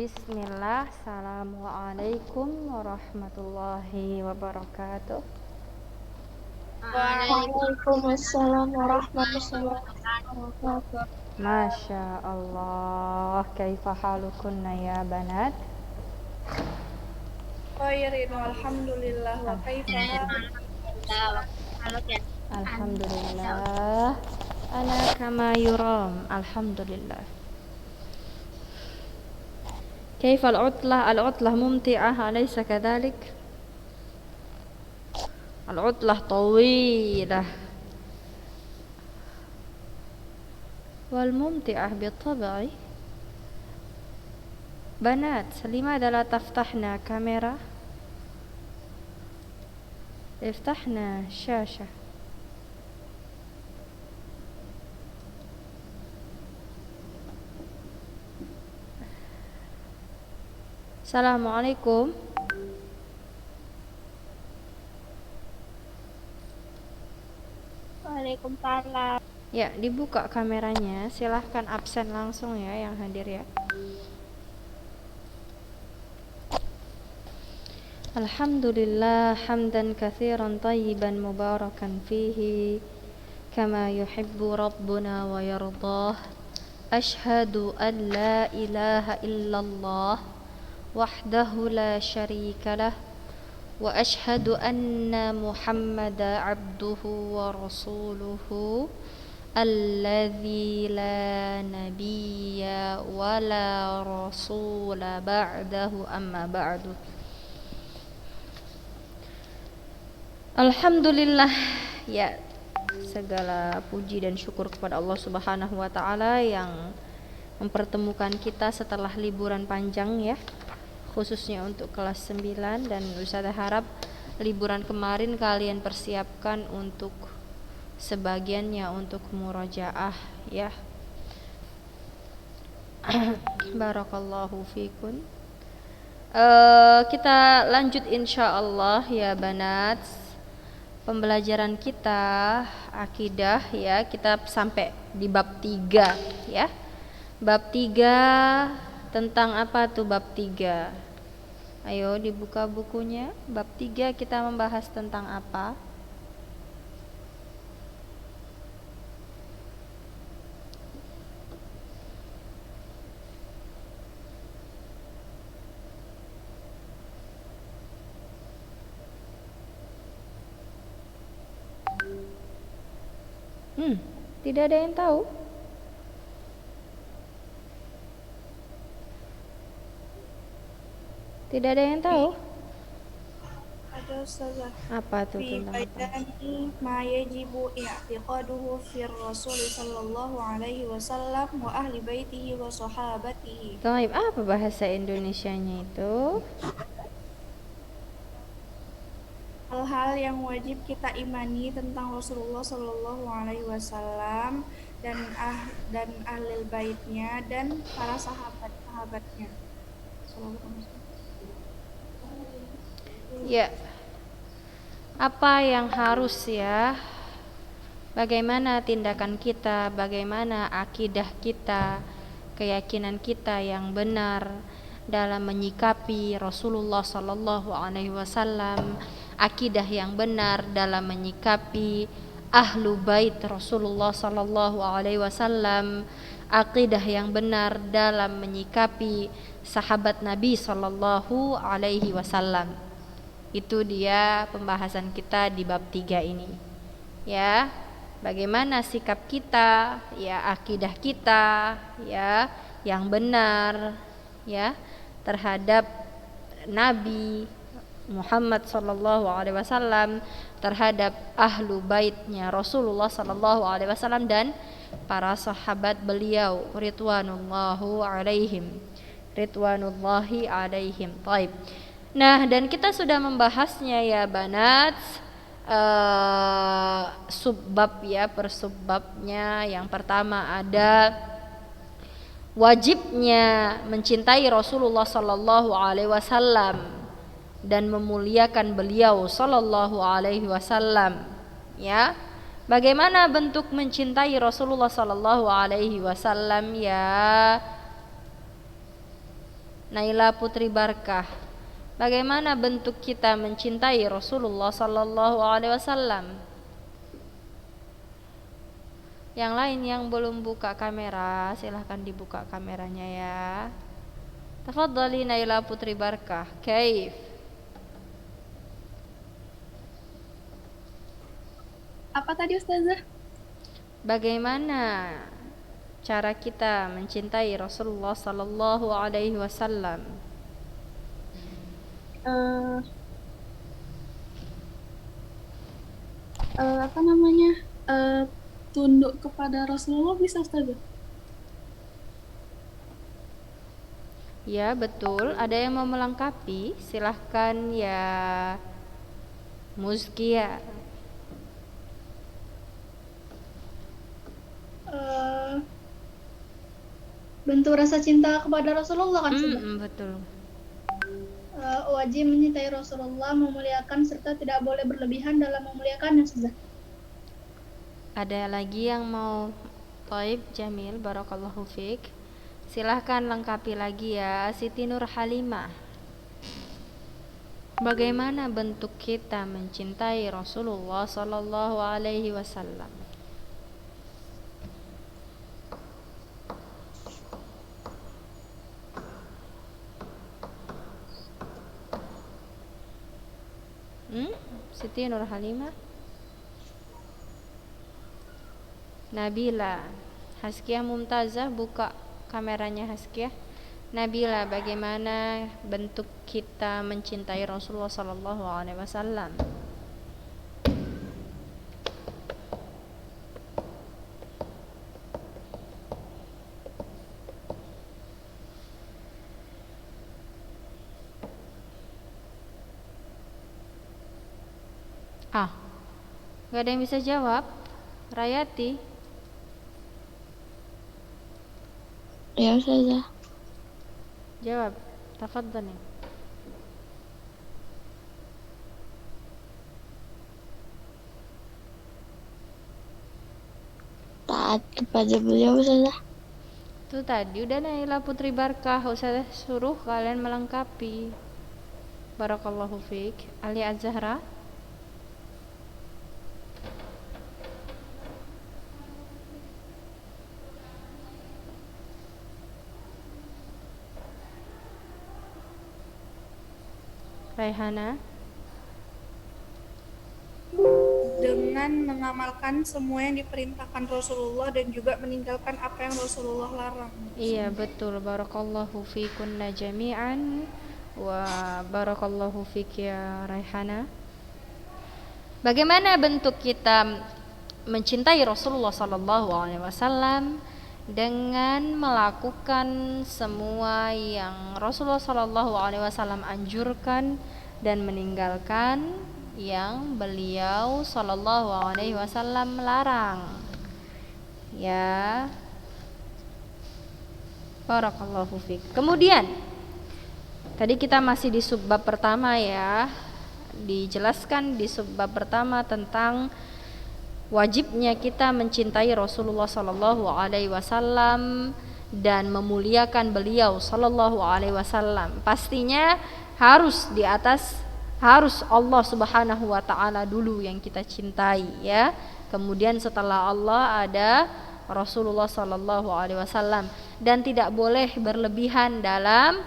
Bismillah, Assalamualaikum warahmatullahi wabarakatuh. Waalaikumsalam warahmatullahi wabarakatuh. Masya Allah, kaifa halukunna ya banat? Khairin walhamdulillah wa kaifa Alhamdulillah, ana kama yuram, alhamdulillah. Kaifa al-utlah? Al-utlah mumti'ah, alaysa kadhalik? Al-utlah tawilah wal mumti'ah بالطبع. بنات لماذا لا تفتحنا كاميرا؟ افتحنا الشاشة. Assalamualaikum. Waalaikumsalam. Ya, dibuka kameranya. Silahkan absen langsung ya yang hadir ya. Alhamdulillah hamdan katsiran tayyiban mubarakan fihi kama yuhibbu rabbuna wa yardah. Ashhadu an la ilaha illallah wahdahu la syarika lah wa ashhadu anna Muhammadan abduhu wa rasuluhu alladzi la nabiyya wa la rasula ba'dahu amma ba'du. Alhamdulillah, ya, segala puji dan syukur kepada Allah Subhanahu wa taala yang mempertemukan kita setelah liburan panjang ya, khususnya untuk kelas 9, dan Ustaz harap liburan kemarin kalian persiapkan untuk sebagiannya untuk murojaah ya. Barakallahu fikum. Kita lanjut insyaallah ya banat. Pembelajaran kita akidah ya, kita sampai di bab 3 ya. Bab 3 tentang apa tuh bab 3? Ayo dibuka bukunya. Bab 3 kita membahas tentang apa? Tidak ada yang tahu? Tidak ada yang tahu? Ada ustazah. Apa tuh Fi tentang apa? bayani ma yajibu i'tiqaduhu fi Rasul sallallahu alaihi wasallam wa ahli baitihi wa sahabatihi. Taib, apa bahasa Indonesianya itu? Hal-hal yang wajib kita imani tentang Rasulullah sallallahu alaihi wasallam dan ahli baitnya dan para sahabat-sahabatnya. Sallallahu alaihi wasallam. Ya. Apa yang harus ya? Bagaimana tindakan kita, bagaimana akidah kita, keyakinan kita yang benar dalam menyikapi Rasulullah sallallahu alaihi wasallam, akidah yang benar dalam menyikapi ahlu bait Rasulullah sallallahu alaihi wasallam, akidah yang benar dalam menyikapi sahabat Nabi sallallahu alaihi wasallam. Itu dia pembahasan kita di bab 3 ini. Ya, bagaimana sikap kita, ya, akidah kita, ya, yang benar, ya, terhadap Nabi Muhammad sallallahu alaihi wasallam, terhadap ahlu baitnya Rasulullah sallallahu alaihi wasallam dan para sahabat beliau ridwanullahi alaihim. Baik. Nah, dan kita sudah membahasnya ya banat, subbab ya, per subbabnya. Yang pertama ada wajibnya mencintai Rasulullah sallallahu alaihi wasallam dan memuliakan beliau sallallahu alaihi wasallam ya. Bagaimana bentuk mencintai Rasulullah sallallahu alaihi wasallam ya? Naila Putri Barkah, bagaimana bentuk kita mencintai Rasulullah sallallahu alaihi wasallam? Yang lain yang belum buka kamera, silahkan dibuka kameranya ya. Tafadhali Naila Putri Barkah. Kaif? Apa tadi Ustazah? Bagaimana cara kita mencintai Rasulullah sallallahu alaihi wasallam? Apa namanya? Tunduk kepada Rasulullah bisa Ustazah? Ya betul, ada yang mau melengkapi? Silahkan ya Muzkia. Bentuk rasa cinta kepada Rasulullah kan sudah. Betul. Wajib mencintai Rasulullah, memuliakan serta tidak boleh berlebihan dalam memuliakannya sudah. Ada lagi yang mau? Taib Jamil, barakallahu fiik. Silahkan lengkapi lagi ya Siti Nur Halimah. Bagaimana bentuk kita mencintai Rasulullah sallallahu alaihi wasallam? Siti Nur Halimah. Nabila. Haskia Mumtazah, buka kameranya Haskia. Nabila, bagaimana bentuk kita mencintai Rasulullah sallallahu alaihi wasallam? Gak ada yang bisa jawab. Rayati. Ya Ustazah. Jawab. Tafadhali. Taat kepada beliau Ustazah. Itu tadi udah Naila Putri Barkah, Ustazah suruh kalian melengkapi. Barakallahu fiik. Ali Az-Zahra. Raihana. Dengan mengamalkan semua yang diperintahkan Rasulullah dan juga meninggalkan apa yang Rasulullah larang. Iya betul. Barakallahu fikunna jami'an. Wa barakallahu fik ya Raihana. Bagaimana bentuk kita mencintai Rasulullah sallallahu alaihi wasallam? Dengan melakukan semua yang Rasulullah sallallahu alaihi wasallam anjurkan dan meninggalkan yang beliau sallallahu alaihi wasallam larang. Ya. Barakallahu fiik. Kemudian tadi kita masih di subbab pertama ya. Dijelaskan di subbab pertama tentang wajibnya kita mencintai Rasulullah sallallahu alaihi wasallam dan memuliakan beliau sallallahu alaihi wasallam. Pastinya harus di atas, harus Allah Subhanahu wa taala dulu yang kita cintai ya. Kemudian setelah Allah ada Rasulullah sallallahu alaihi wasallam, dan tidak boleh berlebihan dalam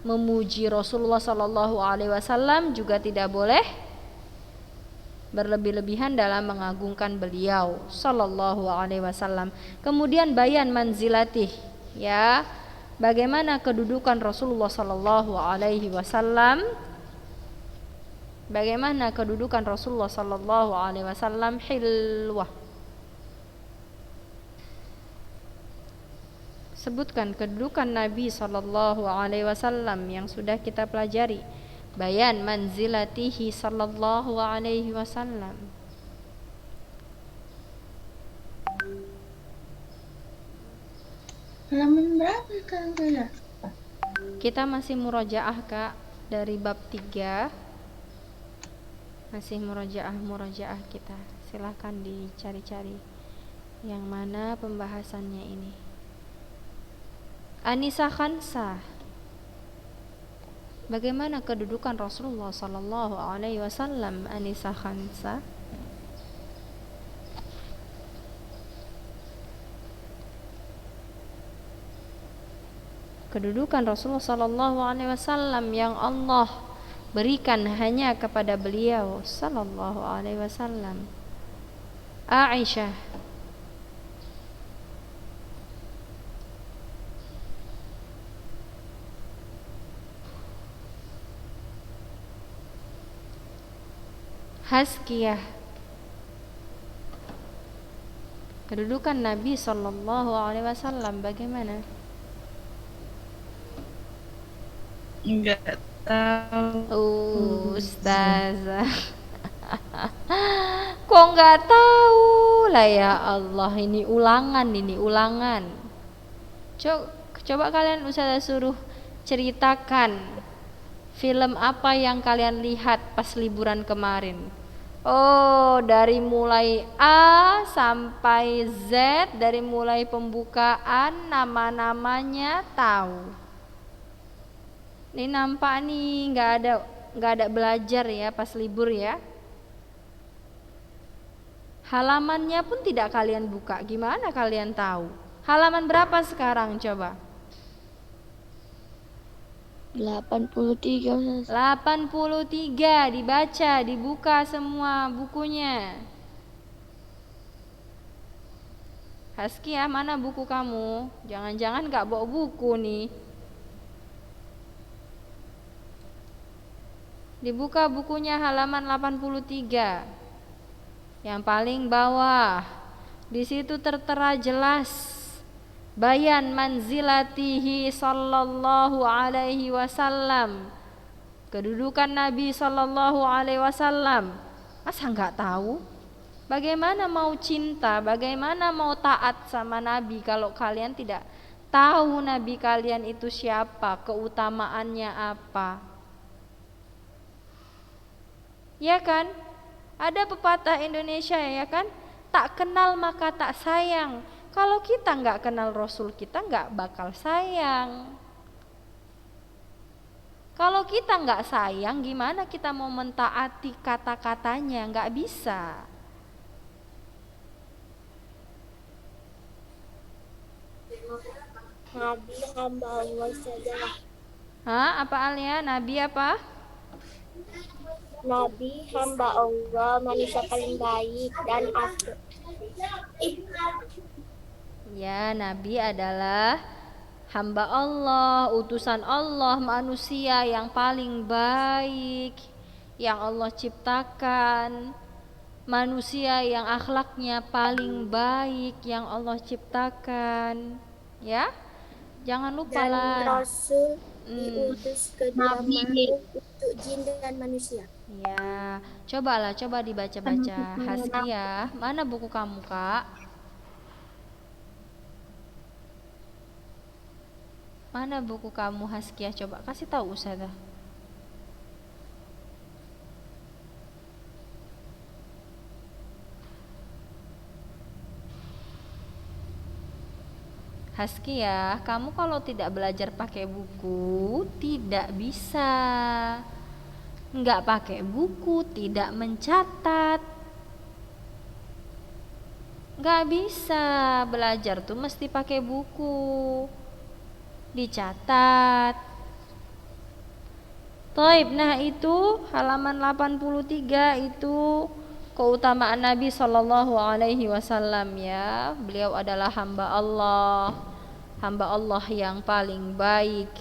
memuji Rasulullah sallallahu alaihi wasallam, juga tidak boleh berlebih-lebihan dalam mengagungkan beliau sallallahu alaihi wasallam. Kemudian bayan manzilatih ya, bagaimana kedudukan Rasulullah sallallahu alaihi wasallam? Bagaimana kedudukan Rasulullah sallallahu alaihi wasallam? Hilwah. Sebutkan kedudukan Nabi sallallahu alaihi wasallam yang sudah kita pelajari. Bayan manzilatihi sallallahu alaihi wasallam. Halaman berapa sekarang Ustazah? Kita masih murojaah Kak, dari bab 3. Masih murojaah kita. Silahkan dicari-cari yang mana pembahasannya ini. Anissa Khansa. Bagaimana kedudukan Rasulullah sallallahu alaihi wasallam, Anissa Khansa? Kedudukan Rasulullah sallallahu alaihi wasallam yang Allah berikan hanya kepada beliau sallallahu alaihi wasallam. Aisyah. Haskiyah. Kedudukan Nabi sallallahu alaihi wasallam bagaimana? Enggak tahu. Ustazah. Kok nggak tahu lah, ya Allah, ini ulangan. Coba kalian Ustazah suruh ceritakan film apa yang kalian lihat pas liburan kemarin. Oh, dari mulai A sampai Z, dari mulai pembukaan nama-namanya tahu. Ini nampak nih nggak ada belajar ya pas libur ya. Halamannya pun tidak kalian buka. Gimana kalian tahu? Halaman berapa sekarang coba? 83 Ustazah. 83, dibaca, dibuka semua bukunya. Haskiyah, mana buku kamu? Jangan-jangan gak bawa buku nih. Dibuka bukunya halaman 83. Yang paling bawah. Di situ tertera jelas bayan manzilatihi sallallahu alaihi wasallam. Kedudukan Nabi sallallahu alaihi wasallam. Masa enggak tahu? Bagaimana mau cinta, bagaimana mau taat sama Nabi kalau kalian tidak tahu Nabi kalian itu siapa, keutamaannya apa? Ya kan? Ada pepatah Indonesia ya kan? Tak kenal maka tak sayang. Kalau kita nggak kenal Rasul kita nggak bakal sayang. Kalau kita nggak sayang, gimana kita mau mentaati kata-katanya? Nggak bisa. Nabi hamba Allah saja. Hah? Apa Alia? Nabi apa? Nabi hamba Allah, manusia paling baik dan asli. Ya, Nabi adalah hamba Allah, utusan Allah, manusia yang paling baik yang Allah ciptakan, manusia yang akhlaknya paling baik yang Allah ciptakan. Ya, jangan lupa Dan lah. Rasul diutus ke dunia makhluk untuk jin dan manusia. Ya, coba dibaca-baca. Haskiyah, mana buku kamu, Kak? Mana buku kamu, Haskiyah? Coba kasih tahu Ustazah. Haskiyah, kamu kalau tidak belajar pakai buku tidak bisa. Enggak pakai buku, tidak mencatat. Enggak bisa belajar tuh mesti pakai buku. Dicatat. Taib, nah itu halaman 83 itu keutamaan Nabi Shallallahu Alaihi Wasallam ya. Beliau adalah hamba Allah yang paling baik,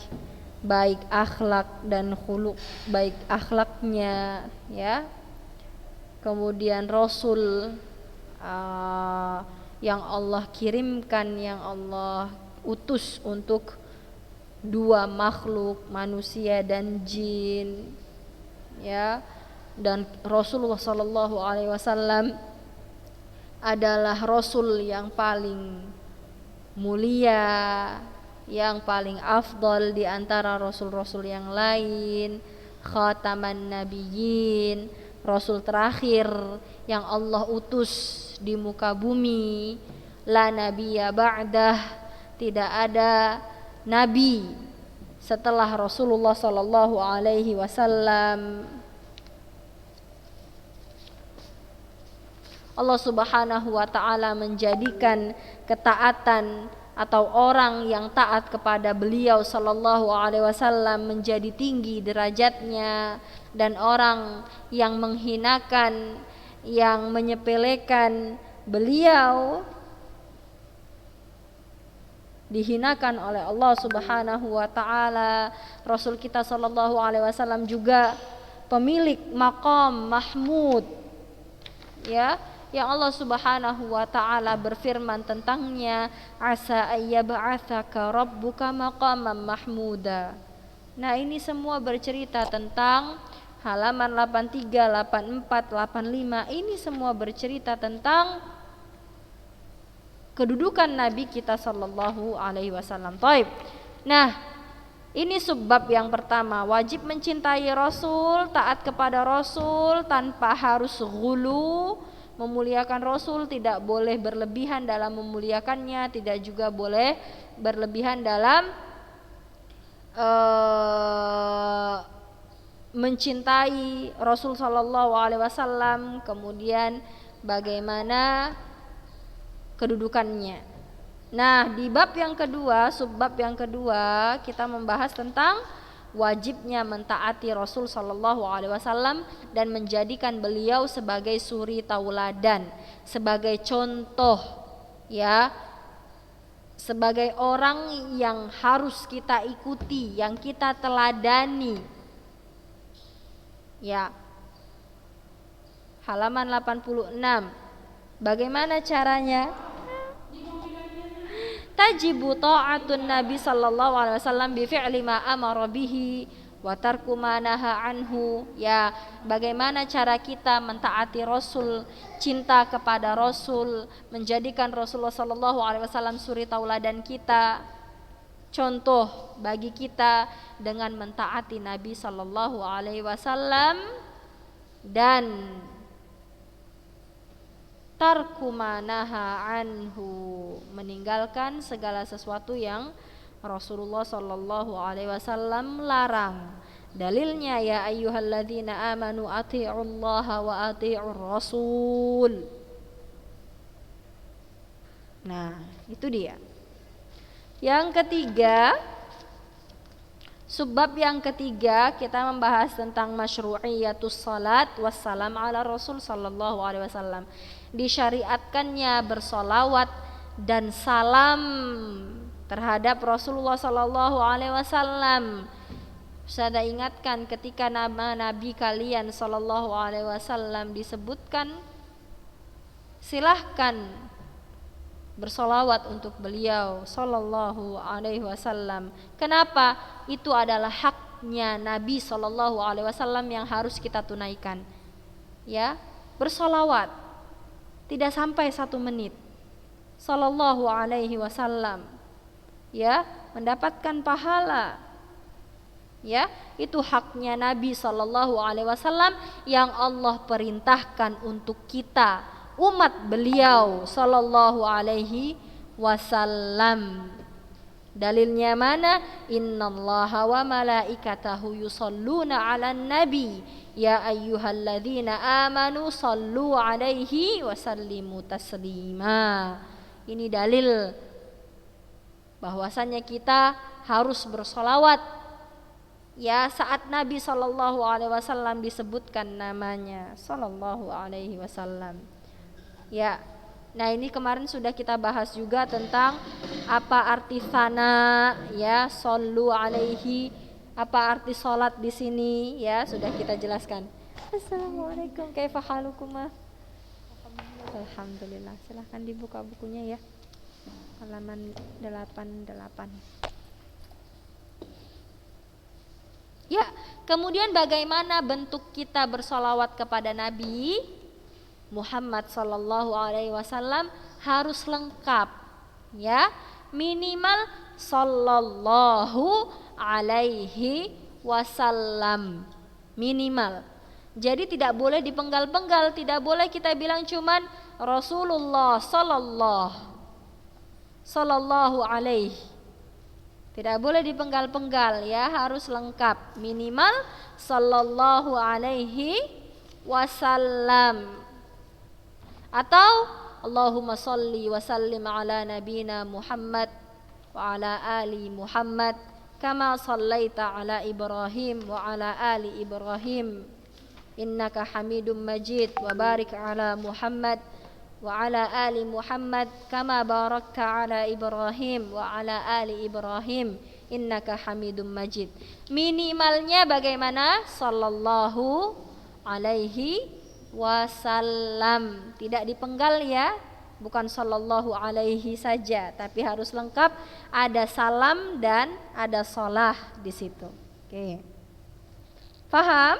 baik akhlak dan khuluq, baik akhlaknya ya. Kemudian Rasul yang Allah kirimkan, yang Allah utus untuk dua makhluk, manusia dan jin ya. Dan Rasulullah Sallallahu Alaihi Wasallam adalah Rasul yang paling mulia, yang paling afdal di antara Rasul-Rasul yang lain, khataman nabiyyin, Rasul terakhir yang Allah utus di muka bumi, la nabiyya ba'dah, tidak ada nabi setelah Rasulullah sallallahu alaihi wasallam. Allah Subhanahu wa taala menjadikan ketaatan atau orang yang taat kepada beliau sallallahu alaihi wasallam menjadi tinggi derajatnya, dan orang yang menghinakan, yang menyepelekan beliau dihinakan oleh Allah Subhanahu wa taala. Rasul kita sallallahu alaihi wasallam juga pemilik maqam mahmud, ya, yang Allah Subhanahu wa taala berfirman tentangnya, asa ayyab'atsaka rabbuka maqaman mahmuda. Nah, ini semua bercerita tentang halaman 83, 84, 85. Ini semua bercerita tentang kedudukan Nabi kita sallallahu alaihi wasallam. Taib. Nah, ini subbab yang pertama, wajib mencintai Rasul, taat kepada Rasul tanpa harus ghulu. Memuliakan Rasul tidak boleh berlebihan dalam memuliakannya, tidak juga boleh berlebihan dalam mencintai Rasul sallallahu alaihi wasallam. Kemudian bagaimana kedudukannya. Nah, di bab yang kedua, subbab yang kedua, kita membahas tentang wajibnya mentaati Rasul sallallahu alaihi wasallam dan menjadikan beliau sebagai suri tauladan, sebagai contoh, ya, sebagai orang yang harus kita ikuti, yang kita teladani. Ya. Halaman 86. Bagaimana caranya? Tajibu ta'atun Nabi sallallahu alaihi wasallam bi fi'li ma amara bihi wa tarku ma naha anhu. Ya, bagaimana cara kita mentaati Rasul, cinta kepada Rasul, menjadikan Rasulullah sallallahu alaihi wasallam suri tauladan kita, contoh bagi kita dengan mentaati Nabi sallallahu alaihi wasallam dan tarku manaha anhu, meninggalkan segala sesuatu yang Rasulullah sallallahu alaihi wasallam larang. Dalilnya, ya ayyuhalladzina amanu athi'ullaha wa athi'ur rasul. Nah, itu dia. Yang ketiga, subbab yang ketiga, kita membahas tentang masyru'iyatus salat wassalam ala Rasul sallallahu alaihi wasallam. Disyariatkannya bersolawat dan salam terhadap Rasulullah sallallahu alaihi wasallam. Saya ingatkan ketika nama Nabi kalian sallallahu alaihi wasallam disebutkan, silahkan bersolawat untuk beliau sallallahu alaihi wasallam. Kenapa? Itu adalah haknya Nabi sallallahu alaihi wasallam yang harus kita tunaikan. Ya, bersolawat tidak sampai 1 menit sallallahu alaihi wasallam, ya, mendapatkan pahala. Ya, itu haknya Nabi sallallahu alaihi wasallam yang Allah perintahkan untuk kita, umat beliau sallallahu alaihi wasallam. Dalilnya mana? Innallaha wa malaikatahu yusholluna 'alan nabi ya ayyuhalladzina amanu shallu 'alaihi wa sallimu taslima. Ini dalil bahwasanya kita harus bersolawat, ya, saat Nabi sallallahu alaihi wasallam disebutkan namanya sallallahu alaihi wasallam. Ya. Nah, ini kemarin sudah kita bahas juga tentang apa arti sana, ya, sallu alaihi, apa arti salat di sini, ya, sudah kita jelaskan. Assalamualaikum, kaifa halukuma? Alhamdulillah. Silahkan dibuka bukunya, ya. Halaman 88. Ya, kemudian bagaimana bentuk kita bersolawat kepada Nabi Muhammad sallallahu alaihi wasallam? Harus lengkap, ya, minimal sallallahu alaihi wasallam, minimal. Jadi tidak boleh dipenggal-penggal, tidak boleh kita bilang cuman Rasulullah sallallahu alaihi, Tidak boleh dipenggal-penggal ya, harus lengkap. Minimal sallallahu alaihi wasallam. Atau Allahumma salli wa sallim ala nabina Muhammad wa ala ali Muhammad kama sallaita ala Ibrahim wa ala ali Ibrahim innaka Hamidum Majid wa barik ala Muhammad wa ala ali Muhammad kama barakta ala Ibrahim wa ala ali Ibrahim innaka Hamidum Majid. Minimalnya bagaimana? Sallallahu alaihi wasallam. Tidak dipenggal ya, bukan sallallahu alaihi saja, tapi harus lengkap, ada salam dan ada sholah di situ. Oke. Paham?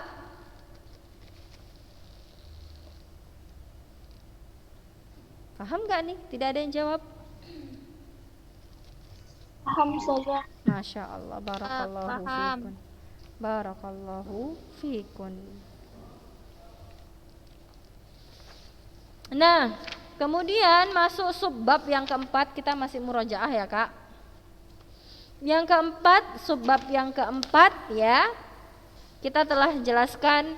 Paham gak nih? Tidak ada yang jawab? Paham saja. Masya Allah, barakallahu Paham. fikun. Barakallahu fikun. Nah, kemudian masuk subbab yang keempat, kita masih murojaah ya kak. Yang keempat, subbab yang keempat ya, kita telah jelaskan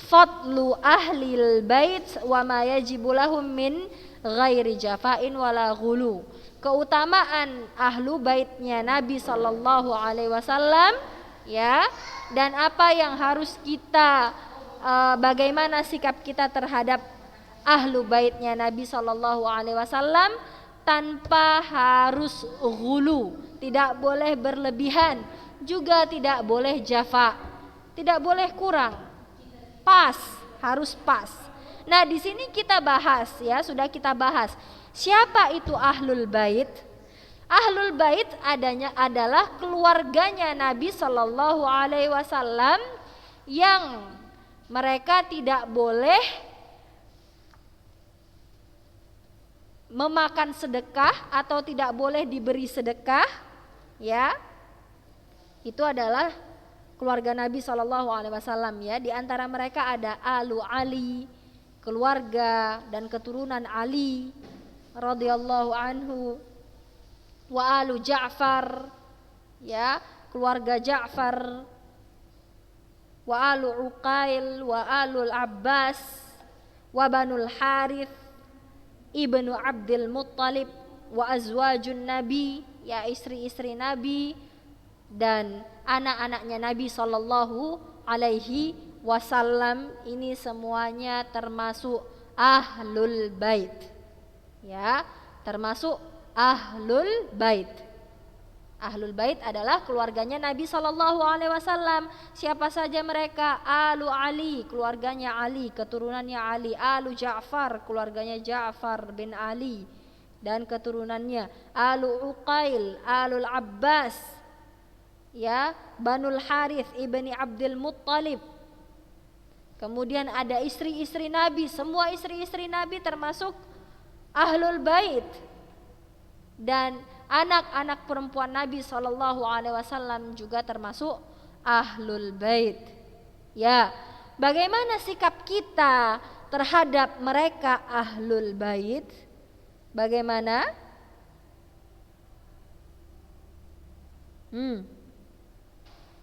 fadlu ahlil bait wa ma yajibu lahum min ghairi jafa'in wala ghulu. Keutamaan ahlu baitnya Nabi sallallahu alaihi wasallam ya, dan apa yang harus kita bagaimana sikap kita terhadap ahlu baitnya Nabi sallallahu alaihi wasallam tanpa harus ghulu, tidak boleh berlebihan, juga tidak boleh jafa, tidak boleh kurang, pas, harus pas. Nah, di sini kita bahas ya, sudah kita bahas. Siapa itu ahlul bait? Ahlul bait adalah keluarganya Nabi sallallahu alaihi wasallam yang mereka tidak boleh memakan sedekah atau tidak boleh diberi sedekah ya. Itu adalah keluarga Nabi sallallahu alaihi wasallam ya. Di antara mereka ada Alu Ali, keluarga dan keturunan Ali radhiyallahu anhu, wa alu Ja'far ya, keluarga Ja'far, wa alu Uqail, wa alul Abbas, wa banul Harith ibnu Abdul Muttalib, wa azwajun Nabi ya, istri-istri Nabi dan anak-anaknya Nabi sallallahu alaihi wasallam. Ini semuanya termasuk ahlul bait ya, termasuk ahlul bait. Ahlul bait adalah keluarganya Nabi sallallahu alaihi wasallam. Siapa saja mereka? Alu Ali, keluarganya Ali, keturunannya Ali. Alu Ja'far, keluarganya Ja'far bin Ali dan keturunannya. Alu Uqail, alul Abbas ya, Banul Harith ibni Abdul Muttalib. Kemudian ada istri-istri Nabi, semua istri-istri Nabi termasuk ahlul bait, dan anak-anak perempuan Nabi sallallahu alaihi wasallam juga termasuk ahlul bait. Ya, bagaimana sikap kita terhadap mereka ahlul bait? Bagaimana?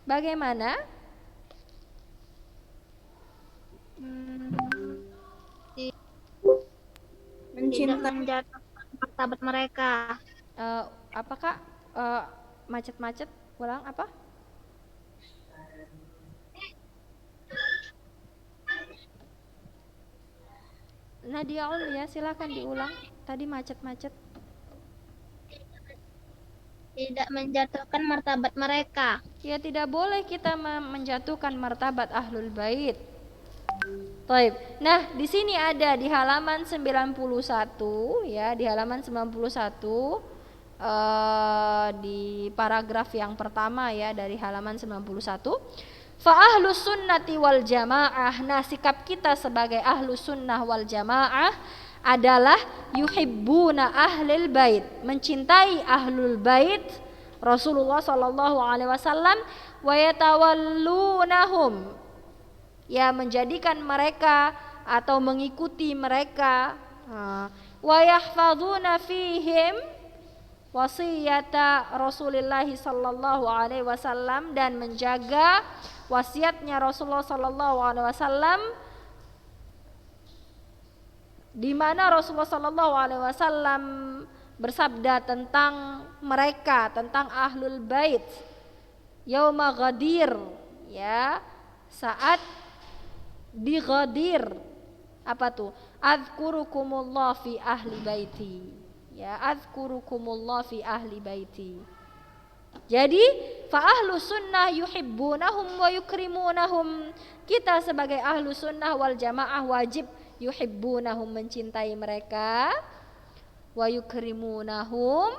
Bagaimana? Tidak menjatuhkan martabat mereka. Apa kak? Macet-macet, ulang apa? Nadia ya, silakan diulang. Tadi macet-macet. Tidak menjatuhkan martabat mereka. Ya, tidak boleh kita menjatuhkan martabat ahlul bait. Taib. Nah, di sini ada di halaman 91 ya, di halaman 91 di paragraf yang pertama ya, dari halaman 91. Fa ahlus sunnati wal jamaah. Nah, sikap kita sebagai ahlus sunnah wal jamaah adalah yuhibbuna ahlul bait, mencintai ahlul bait Rasulullah sallallahu alaihi wasallam, wa yatawallunahum, ya, menjadikan mereka atau mengikuti mereka, wa yahfazuna fihim wasiyata Rasulullah sallallahu alaihi wasallam, dan menjaga wasiatnya Rasulullah sallallahu alaihi wasallam, di mana Rasulullah sallallahu alaihi wasallam bersabda tentang mereka, tentang ahlul bait, yauma ghadir, ya, saat di Ghadir. Apa tuh? Adzkurukumullah fi ahli baiti. Ya, adzkurukumullah fi ahli baiti. Jadi, fa ahlu sunnah yuhibbunahum wa yukrimunahum. Kita sebagai ahlu sunnah wal jamaah wajib yuhibbunahum, mencintai mereka, wa yukrimunahum,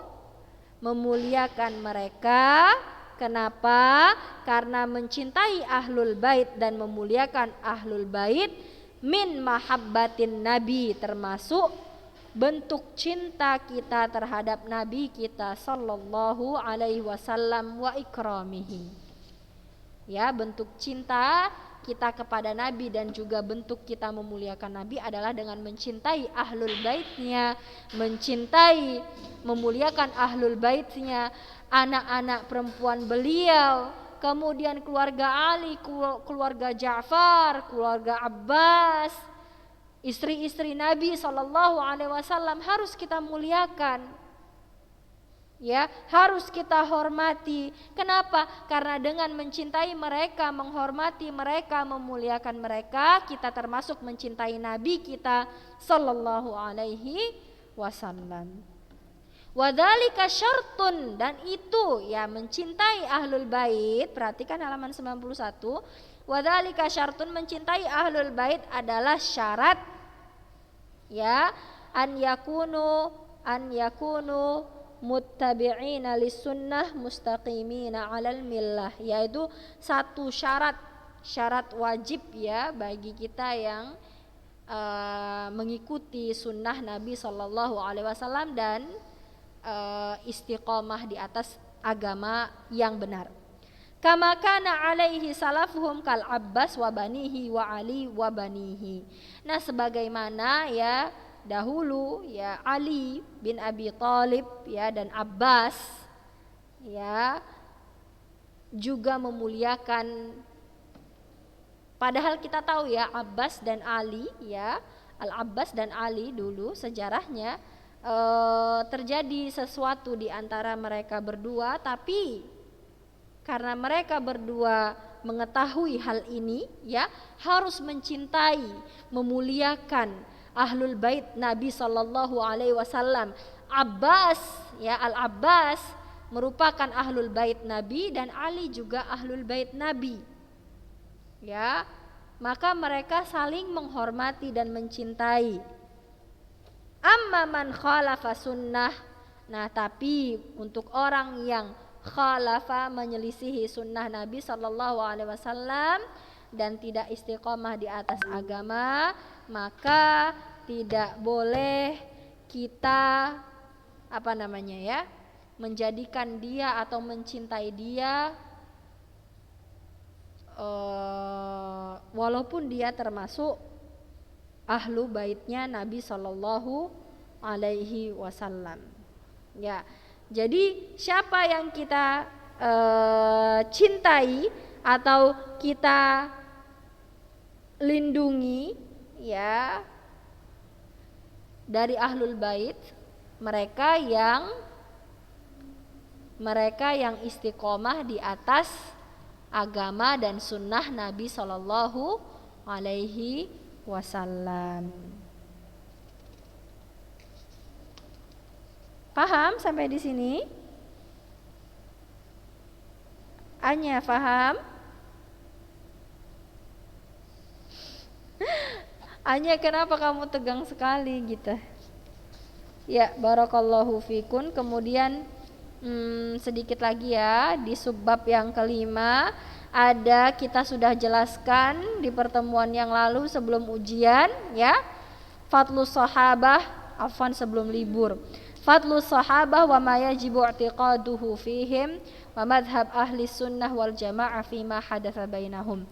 memuliakan mereka. Kenapa? Karena mencintai ahlul bait dan memuliakan ahlul bait min mahabbatin nabi, termasuk bentuk cinta kita terhadap nabi kita sallallahu alaihi wasallam wa ikramihi. Ya, bentuk cinta kita kepada nabi dan juga bentuk kita memuliakan nabi adalah dengan mencintai ahlul baitnya, mencintai, memuliakan ahlul baitnya, anak-anak perempuan beliau, kemudian keluarga Ali, keluarga Ja'far, keluarga Abbas, istri-istri Nabi sallallahu alaihi wasallam harus kita muliakan. Ya, harus kita hormati. Kenapa? Karena dengan mencintai mereka, menghormati mereka, memuliakan mereka, kita termasuk mencintai Nabi kita sallallahu alaihi wasallam. Wadzalika syartun, dan itu ya mencintai ahlul bait. Perhatikan halaman 91. Wadzalika syartun, mencintai ahlul bait adalah syarat, ya, an yakunu muttabi'ina lis-sunnah mustaqimina 'alal millah, yaitu satu syarat wajib ya bagi kita yang mengikuti sunnah Nabi sallallahu alaihi wasallam dan istiqomah di atas agama yang benar. Kama kana alaihi salafuhum kal Abbas wa banihi wa Ali wa banihi. Nah, sebagaimana ya dahulu ya Ali bin Abi Thalib ya dan Abbas ya juga memuliakan, padahal kita tahu ya Abbas dan Ali ya, Al-Abbas dan Ali dulu sejarahnya terjadi sesuatu di antara mereka berdua, tapi karena mereka berdua mengetahui hal ini ya, harus mencintai, memuliakan ahlul bait Nabi sallallahu alaihi wasallam. Abbas ya, Al-Abbas merupakan ahlul bait Nabi dan Ali juga ahlul bait Nabi. Ya, maka mereka saling menghormati dan mencintai. Amma man khalafa sunnah. Nah, tapi untuk orang yang khalafa, menyelisihi sunnah Nabi sallallahu alaihi wasallam dan tidak istiqomah di atas agama, maka tidak boleh kita menjadikan dia atau mencintai dia walaupun dia termasuk ahlu baitnya Nabi sallallahu alaihi wasallam. Ya. Jadi siapa yang kita cintai atau kita lindungi ya dari ahlul bait, mereka yang istiqomah di atas agama dan sunnah Nabi sallallahu alaihi wasallam. Paham sampai di sini? Anya paham? Anya, kenapa kamu tegang sekali gitu? Ya, barakallahu fikun. Kemudian sedikit lagi ya, di subbab yang kelima ada, kita sudah jelaskan di pertemuan yang lalu sebelum ujian ya, fadlus sahabah, sebelum libur, fadlus sahabah wa ma yajibu i'tiqaduhu fihim wa madhab ahli sunnah wal jamaah fima hadatsa bainahum.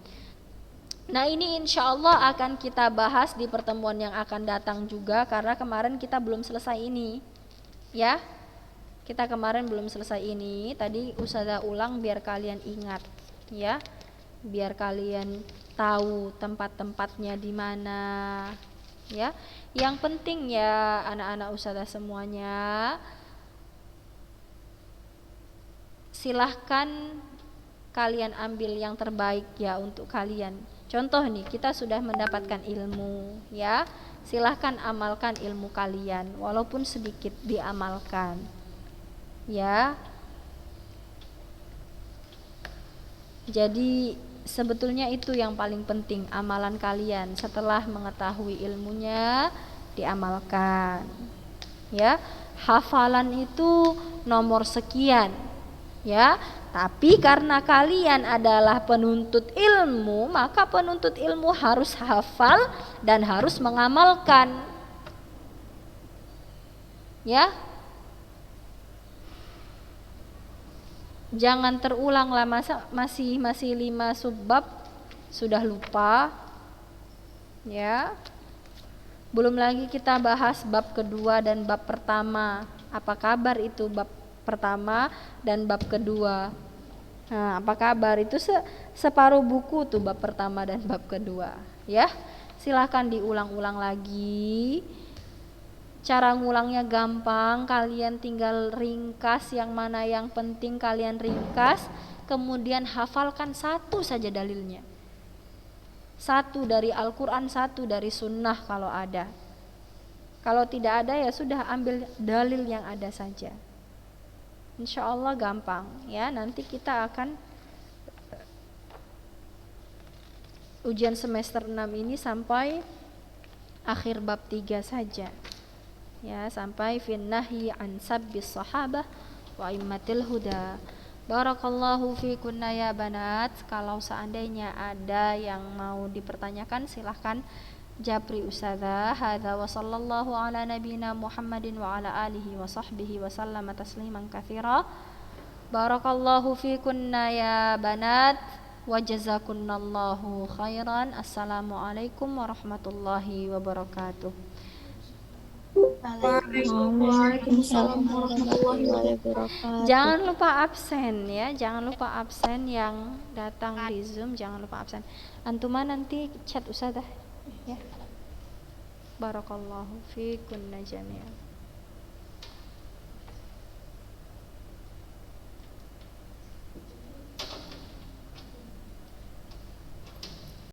Nah, ini insya Allah akan kita bahas di pertemuan yang akan datang juga, karena kemarin kita belum selesai ini ya. Kita kemarin belum selesai ini, tadi Ustazah ulang biar kalian ingat ya. Biar kalian tahu tempat-tempatnya di mana ya. Yang penting ya anak-anak Ustazah semuanya, silahkan kalian ambil yang terbaik ya untuk kalian. Contoh nih, kita sudah mendapatkan ilmu ya, silahkan amalkan ilmu kalian, walaupun sedikit diamalkan ya. Jadi sebetulnya itu yang paling penting, amalan kalian setelah mengetahui ilmunya diamalkan ya. Hafalan itu nomor sekian ya, tapi karena kalian adalah penuntut ilmu, maka penuntut ilmu harus hafal dan harus mengamalkan ya. Jangan terulang lah, masa masih 5 subbab sudah lupa ya. Belum lagi kita bahas bab kedua dan bab pertama. Apa kabar itu bab pertama dan bab kedua? Nah, apa kabar itu separuh buku tuh bab pertama dan bab kedua ya. Silahkan diulang-ulang lagi. Cara ngulangnya gampang, kalian tinggal ringkas yang mana yang penting kalian ringkas, kemudian hafalkan satu saja dalilnya. Satu dari Al-Quran, satu dari sunnah kalau ada. Kalau tidak ada ya sudah, ambil dalil yang ada saja. Insya Allah gampang ya. Nanti kita akan ujian semester 6 ini sampai akhir bab 3 saja ya, sampai finnahyi an sabbis sahabah wa immatil huda. Barakallahu fikunna ya banat. Kalau seandainya ada yang mau dipertanyakan silahkan japri Ustazah. Hadza wa sallallahu ala nabina Muhammadin wa ala alihi wa sahbihi wa sallama tasliman katsira. Barakallahu fikunna ya banat wa jazakunallahu khairan. Assalamualaikum warahmatullahi wabarakatuh. Waalaikumsalam warahmatullahi wabarakatuh. Jangan lupa absen ya, jangan lupa absen yang datang di Zoom, jangan lupa absen. Antuma nanti chat Ustazah ya. Barakallahu fikunna jami'an.